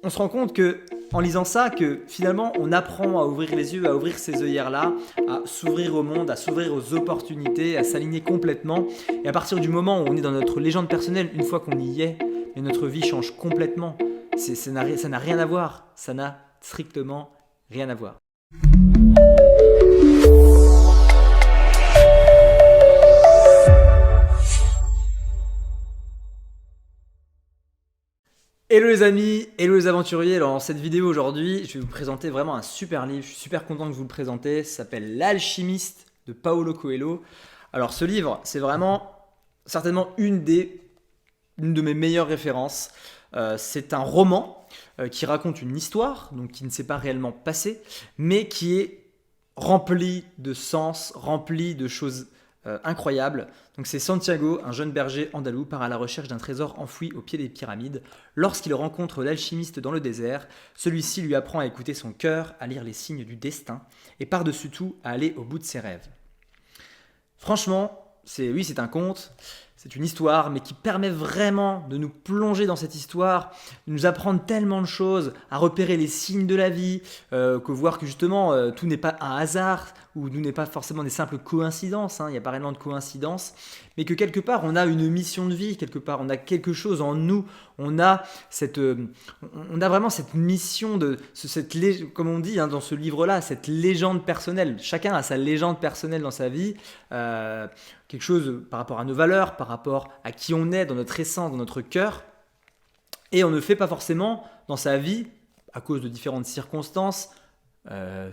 on se rend compte que en lisant ça, que finalement on apprend à ouvrir les yeux, à ouvrir ces œillères-là, à s'ouvrir au monde, à s'ouvrir aux opportunités, à s'aligner complètement. Et à partir du moment où on est dans notre légende personnelle, une fois qu'on y est, et notre vie change complètement. Ça n'a rien à voir, ça n'a strictement rien à voir. Hello les amis, hello les aventuriers. Alors dans cette vidéo aujourd'hui, je vais vous présenter vraiment un super livre. Je suis super content de vous le présenter. Ça s'appelle L'Alchimiste de Paulo Coelho. Alors ce livre, c'est vraiment certainement une de mes meilleures références. C'est un roman qui raconte une histoire, donc qui ne s'est pas réellement passée, mais qui est rempli de sens, rempli de choses incroyables. Donc c'est Santiago, un jeune berger andalou, part à la recherche d'un trésor enfoui au pied des pyramides. Lorsqu'il rencontre l'alchimiste dans le désert, celui-ci lui apprend à écouter son cœur, à lire les signes du destin et par-dessus tout à aller au bout de ses rêves. Franchement, c'est un conte, c'est une histoire, mais qui permet vraiment de nous plonger dans cette histoire, de nous apprendre tellement de choses, à repérer les signes de la vie, que voir que justement tout n'est pas un hasard, ou tout n'est pas forcément des simples coïncidences, il n'y a pas réellement de coïncidence, mais que quelque part on a une mission de vie, quelque part on a quelque chose en nous, on a vraiment cette mission, comme on dit dans ce livre-là, cette légende personnelle. Chacun a sa légende personnelle dans sa vie, quelque chose par rapport à nos valeurs, par rapport à qui on est, dans notre essence, dans notre cœur. Et on ne fait pas forcément dans sa vie, à cause de différentes circonstances,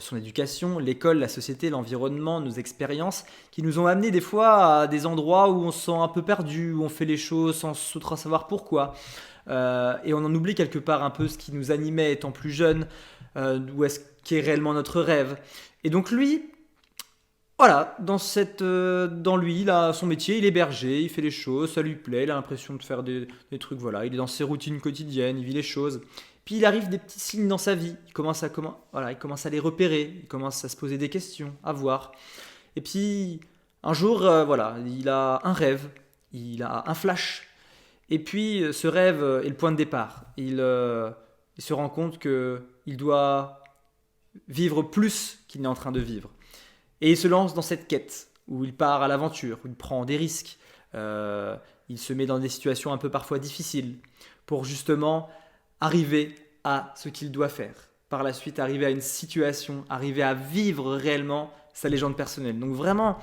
son éducation, l'école, la société, l'environnement, nos expériences, qui nous ont amenés des fois à des endroits où on se sent un peu perdu, où on fait les choses sans trop savoir pourquoi. Et on en oublie quelque part un peu ce qui nous animait étant plus jeune, où est-ce qu'est réellement notre rêve. Et donc lui, voilà, dans lui, il a son métier, il est berger, il fait les choses, ça lui plaît, il a l'impression de faire des trucs, voilà, il est dans ses routines quotidiennes, il vit les choses. Puis il arrive des petits signes dans sa vie, il commence à les repérer, il commence à se poser des questions, à voir. Et puis un jour, il a un rêve, il a un flash. Et puis ce rêve est le point de départ. Il se rend compte qu'il doit vivre plus qu'il n'est en train de vivre. Et il se lance dans cette quête où il part à l'aventure, où il prend des risques. Il se met dans des situations un peu parfois difficiles pour justement arriver à ce qu'il doit faire. Par la suite, arriver à une situation, arriver à vivre réellement sa légende personnelle. Donc vraiment,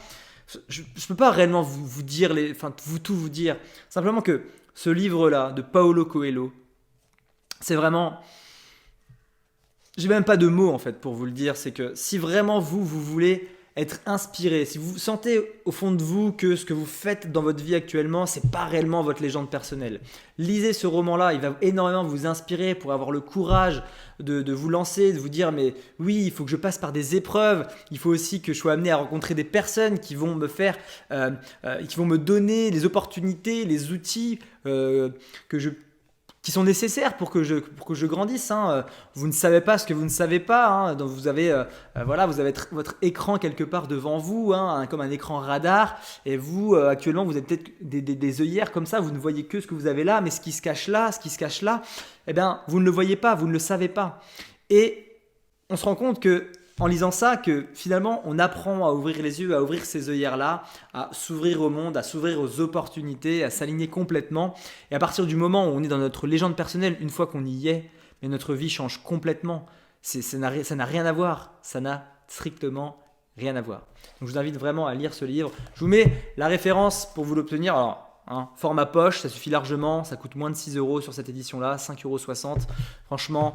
je ne peux pas réellement vous dire, tout vous dire. Simplement que ce livre-là de Paulo Coelho, c'est vraiment... J'ai même pas de mots en fait pour vous le dire. C'est que si vraiment vous voulez être inspiré, si vous sentez au fond de vous que ce que vous faites dans votre vie actuellement, c'est pas réellement votre légende personnelle, lisez ce roman-là, il va énormément vous inspirer pour avoir le courage de vous lancer, de vous dire mais oui, il faut que je passe par des épreuves, il faut aussi que je sois amené à rencontrer des personnes qui vont me faire, qui vont me donner les opportunités, les outils qui sont nécessaires pour que je grandisse. Vous ne savez pas ce que vous ne savez pas. Donc vous avez votre écran quelque part devant vous, comme un écran radar. Et vous, actuellement, vous avez peut-être des œillères comme ça. Vous ne voyez que ce que vous avez là, mais ce qui se cache là, eh bien, vous ne le voyez pas, vous ne le savez pas. Et on se rend compte que en lisant ça, que finalement, on apprend à ouvrir les yeux, à ouvrir ces œillères-là, à s'ouvrir au monde, à s'ouvrir aux opportunités, à s'aligner complètement. Et à partir du moment où on est dans notre légende personnelle, une fois qu'on y est, mais notre vie change complètement. Ça n'a rien à voir, ça n'a strictement rien à voir. Donc je vous invite vraiment à lire ce livre. Je vous mets la référence pour vous l'obtenir. Alors, format poche, ça suffit largement, ça coûte moins de 6 € sur cette édition-là, 5,60 €. Franchement,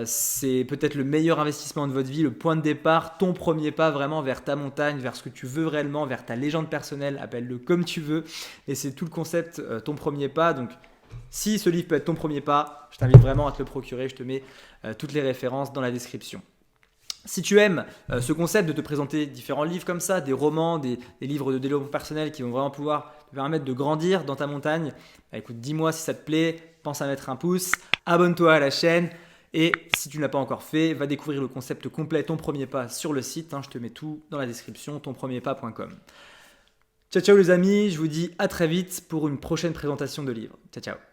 c'est peut-être le meilleur investissement de votre vie, le point de départ, ton premier pas vraiment vers ta montagne, vers ce que tu veux réellement, vers ta légende personnelle, appelle-le comme tu veux. Et c'est tout le concept, ton premier pas. Donc, si ce livre peut être ton premier pas, je t'invite vraiment à te le procurer. Je te mets toutes les références dans la description. Si tu aimes ce concept de te présenter différents livres comme ça, des romans, des livres de développement personnel qui vont vraiment pouvoir te permettre de grandir dans ta montagne, écoute, dis-moi si ça te plaît, pense à mettre un pouce, abonne-toi à la chaîne et si tu ne l'as pas encore fait, va découvrir le concept complet Ton Premier Pas sur le site. Je te mets tout dans la description, tonpremierpas.com. Ciao ciao les amis, je vous dis à très vite pour une prochaine présentation de livres. Ciao ciao.